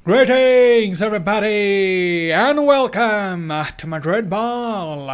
Greetings everybody and welcome to Madrid Ball.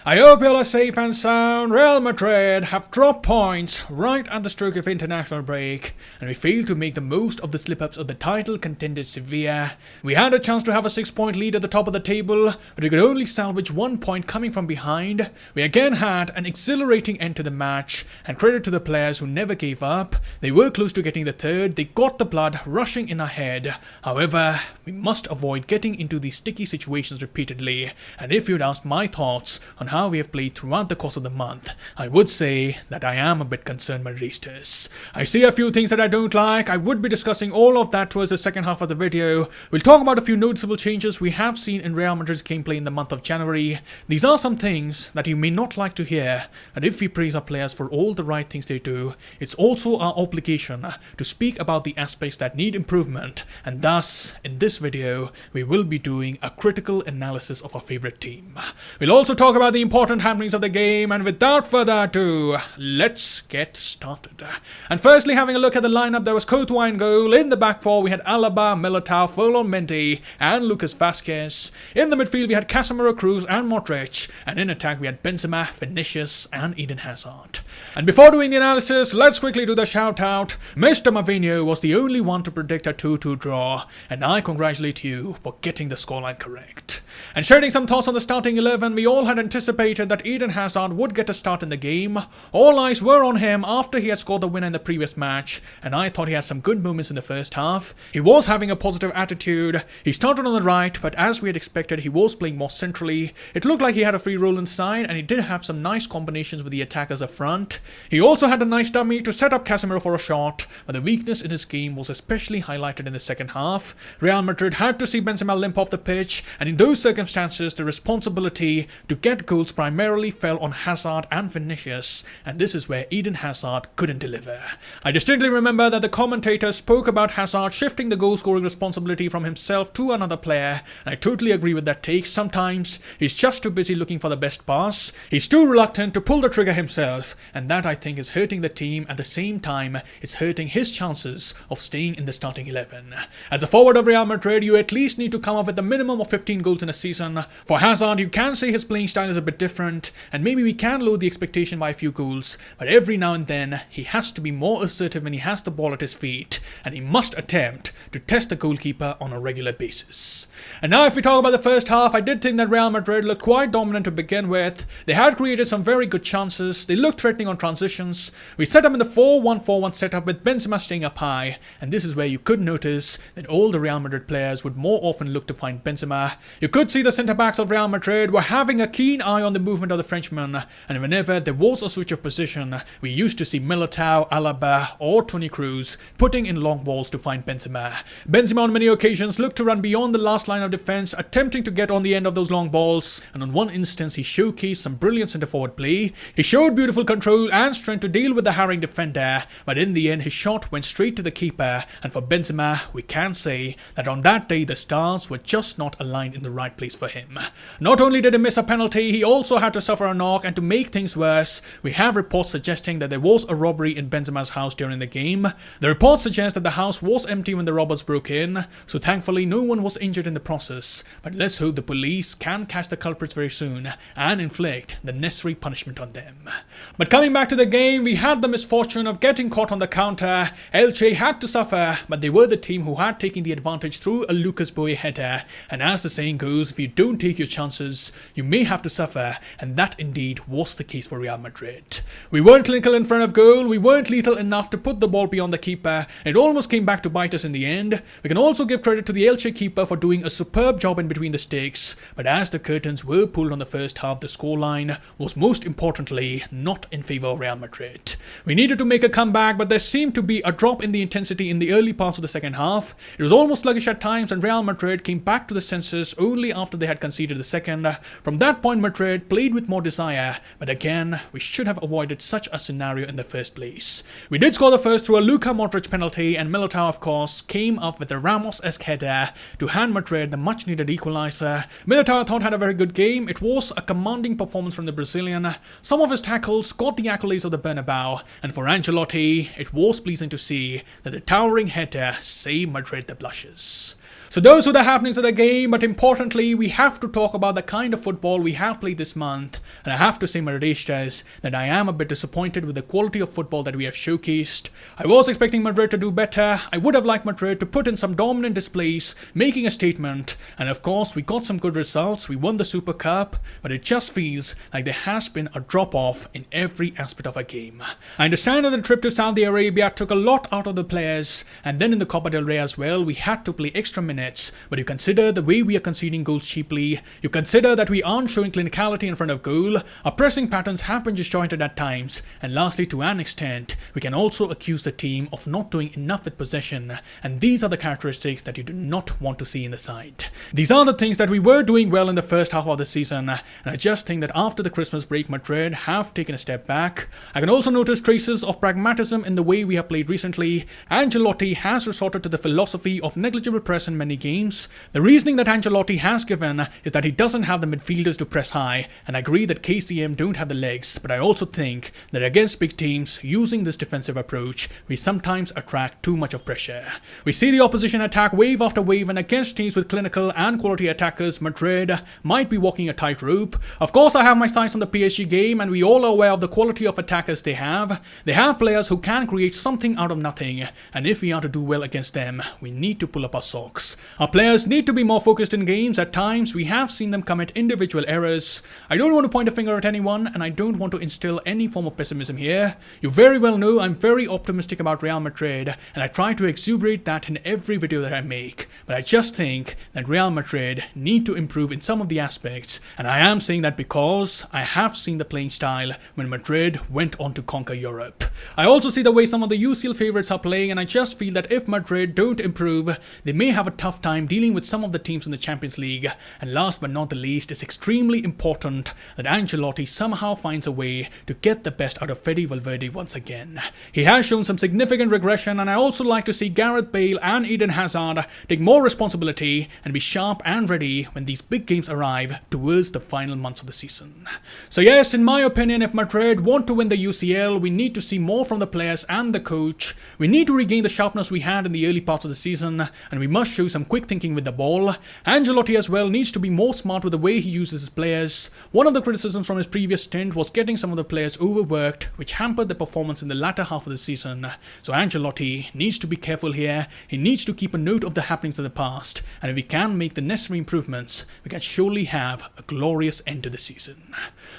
I hope you all are safe and sound. Real Madrid have dropped points right at the stroke of international break and we failed to make the most of the slip-ups of the title contender Sevilla. We had a chance to have a 6-point lead at the top of the table, but we could only salvage 1 point coming from behind. We again had an exhilarating end to the match, and credit to the players who never gave up. They were close to getting the third, they got the blood rushing in our head. However, we must avoid getting into these sticky situations repeatedly, and if you'd asked my thoughts on how we have played throughout the course of the month, I would say that I am a bit concerned, Madridistas. I see a few things that I don't like. I would be discussing all of that towards the second half of the video. We'll talk about a few noticeable changes we have seen in Real Madrid's gameplay in the month of January. These are some things that you may not like to hear, and if we praise our players for all the right things they do, it's also our obligation to speak about the aspects that need improvement, and thus in this video, we will be doing a critical analysis of our favorite team. We'll also talk about the important happenings of the game, and without further ado, let's get started. And firstly, having a look at the lineup, there was Courtois in goal. In the back four, we had Alaba, Militao, Mendy, and Lucas Vazquez. In the midfield, we had Casemiro, Kroos, and Modric. And in attack, we had Benzema, Vinicius, and Eden Hazard. And before doing the analysis, let's quickly do the shout out. Mr. Mourinho was the only one to predict a 2-2 draw, and I congratulate you for getting the scoreline correct. And sharing some thoughts on the starting 11, we all had anticipated that Eden Hazard would get a start in the game. All eyes were on him after he had scored the winner in the previous match, and I thought he had some good moments in the first half. He was having a positive attitude. He started on the right, but as we had expected, he was playing more centrally. It looked like he had a free role inside, and he did have some nice combinations with the attackers up front. He also had a nice dummy to set up Casemiro for a shot, but the weakness in his game was especially highlighted in the second half. Real Madrid had to see Benzema limp off the pitch, and in those circumstances the responsibility to get goals primarily fell on Hazard and Vinicius, and this is where Eden Hazard couldn't deliver. I distinctly remember that the commentator spoke about Hazard shifting the goal scoring responsibility from himself to another player, and I totally agree with that take. Sometimes he's just too busy looking for the best pass, he's too reluctant to pull the trigger himself, and that I think is hurting the team. At the same time, it's hurting his chances of staying in the starting 11. As a forward of Real Madrid, you at least need to come up with a minimum of 15 goals in a season. For Hazard, you can say his playing style is a bit different, and maybe we can lower the expectation by a few goals, but every now and then he has to be more assertive when he has the ball at his feet, and he must attempt to test the goalkeeper on a regular basis. And now if we talk about the first half, I did think that Real Madrid looked quite dominant to begin with. They had created some very good chances, they looked threatening on transitions. We set up in the 4-1-4-1 setup with Benzema staying up high, and this is where you could notice that all the Real Madrid players would more often look to find Benzema. You could see the centre-backs of Real Madrid were having a keen eye on the movement of the Frenchman, and whenever there was a switch of position, we used to see Militao, Alaba, or Toni Kroos putting in long balls to find Benzema. Benzema on many occasions looked to run beyond the last line of defence, attempting to get on the end of those long balls, and on one instance he showcased some brilliant centre-forward play. He showed beautiful control and strength to deal with the harrying defender, but in the end his shot went straight to the keeper, and for Benzema, we can say that on that day the stars were just not aligned in the right place for him. Not only did he miss a penalty, he also had to suffer a knock, and to make things worse, we have reports suggesting that there was a robbery in Benzema's house during the game. The reports suggest that the house was empty when the robbers broke in, so thankfully no one was injured in the process, but let's hope the police can catch the culprits very soon and inflict the necessary punishment on them. But coming back to the game, we had the misfortune of getting caught on the counter. Elche had to suffer, but they were the team who had taken the advantage through a Lucas Boje header, and as the saying goes, if you don't take your chances, you may have to suffer, and that indeed was the case for Real Madrid. We weren't clinical in front of goal, we weren't lethal enough to put the ball beyond the keeper, it almost came back to bite us in the end. We can also give credit to the Elche keeper for doing a superb job in between the sticks, but as the curtains were pulled on the first half, the scoreline was most importantly not in favour of Real Madrid. We needed to make a comeback, but there seemed to be a drop in the intensity in the early parts of the second half. It was almost sluggish at times, and Real Madrid came back to the senses only after they had conceded the second. From that point, Madrid played with more desire, but again, we should have avoided such a scenario in the first place. We did score the first through a Luka Modric penalty, and Militao, of course, came up with a Ramos-esque header to hand Madrid the much-needed equaliser. Militao, I thought, had a very good game. It was a commanding performance from the Brazilian. Some of his tackles got the accolades of the Bernabeu, and for Ancelotti, it was pleasing to see that the towering header saved Madrid the blushes. So those were the happenings of the game, but importantly, we have to talk about the kind of football we have played this month. And I have to say, Madridistas, that I am a bit disappointed with the quality of football that we have showcased. I was expecting Madrid to do better. I would have liked Madrid to put in some dominant displays, making a statement. And of course, we got some good results. We won the Super Cup, but it just feels like there has been a drop-off in every aspect of our game. I understand that the trip to Saudi Arabia took a lot out of the players, and then in the Copa del Rey as well, we had to play extra minutes. But you consider the way we are conceding goals cheaply, you consider that we aren't showing clinicality in front of goal, our pressing patterns have been disjointed at times, and lastly, to an extent, we can also accuse the team of not doing enough with possession, and these are the characteristics that you do not want to see in the side. These are the things that we were doing well in the first half of the season, and I just think that after the Christmas break, Madrid have taken a step back. I can also notice traces of pragmatism in the way we have played recently. Ancelotti has resorted to the philosophy of negligible press in many games. The reasoning that Ancelotti has given is that he doesn't have the midfielders to press high, and I agree that KCM don't have the legs, but I also think that against big teams, using this defensive approach, we sometimes attract too much of pressure. We see the opposition attack wave after wave, and against teams with clinical and quality attackers, Madrid might be walking a tightrope. Of course, I have my sights on the PSG game, and we all are aware of the quality of attackers they have. They have players who can create something out of nothing, and if we are to do well against them, we need to pull up our socks. Our players need to be more focused in games. At times, we have seen them commit individual errors. I don't want to point a finger at anyone, and I don't want to instill any form of pessimism here. You very well know I'm very optimistic about Real Madrid, and I try to exuberate that in every video that I make. But I just think that Real Madrid need to improve in some of the aspects, and I am saying that because I have seen the playing style when Madrid went on to conquer Europe. I also see the way some of the UCL favourites are playing, and I just feel that if Madrid don't improve, they may have a tough time dealing with some of the teams in the Champions League. And last but not the least, it's extremely important that Ancelotti somehow finds a way to get the best out of Fede Valverde once again. He has shown some significant regression, and I also like to see Gareth Bale and Eden Hazard take more responsibility and be sharp and ready when these big games arrive towards the final months of the season. So yes, in my opinion, if Madrid want to win the UCL, we need to see more from the players and the coach. We need to regain the sharpness we had in the early parts of the season, and we must show some quick thinking with the ball. Ancelotti as well needs to be more smart with the way he uses his players. One of the criticisms from his previous stint was getting some of the players overworked, which hampered their performance in the latter half of the season. So Ancelotti needs to be careful here. He needs to keep a note of the happenings of the past, and if we can make the necessary improvements, we can surely have a glorious end to the season.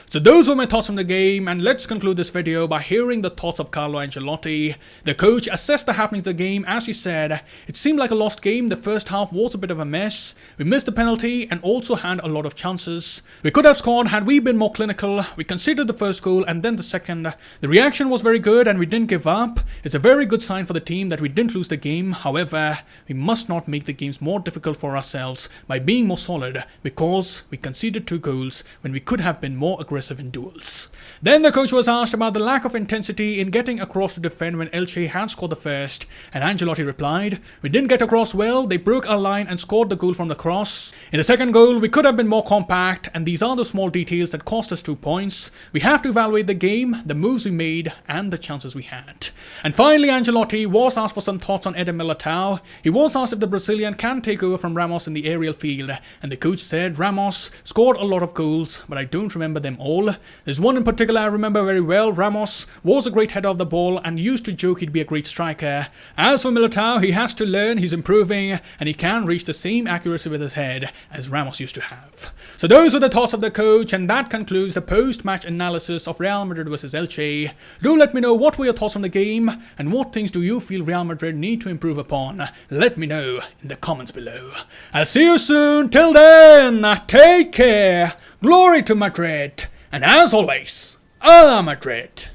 So those were my thoughts from the game, and let's conclude this video by hearing the thoughts of Carlo Ancelotti. The coach assessed the happenings of the game. As he said, it seemed like a lost game. The first half was a bit of a mess. We missed the penalty and also had a lot of chances. We could have scored had we been more clinical. We conceded the first goal and then the second. The reaction was very good and we didn't give up. It's a very good sign for the team that we didn't lose the game. However, we must not make the games more difficult for ourselves by being more solid, because we conceded 2 goals when we could have been more aggressive in duels. Then the coach was asked about the lack of intensity in getting across to defend when Elche had scored the first, and Ancelotti replied, "We didn't get across well. They broke our line and scored the goal from the cross. In the second goal, we could have been more compact, and these are the small details that cost us 2 points. We have to evaluate the game, the moves we made, and the chances we had." And finally, Ancelotti was asked for some thoughts on Eder Militao. He was asked if the Brazilian can take over from Ramos in the aerial field, and the coach said Ramos scored a lot of goals, but I don't remember them all. There's one in particular I remember very well. Ramos was a great header of the ball and used to joke he'd be a great striker. As for Militao, he has to learn, he's improving, and he can reach the same accuracy with his head as Ramos used to have. So those were the thoughts of the coach, and that concludes the post-match analysis of Real Madrid versus Elche. Do let me know what were your thoughts on the game, and what things do you feel Real Madrid need to improve upon. Let me know in the comments below. I'll see you soon. Till then, take care. Glory to Madrid. And as always, a Madrid.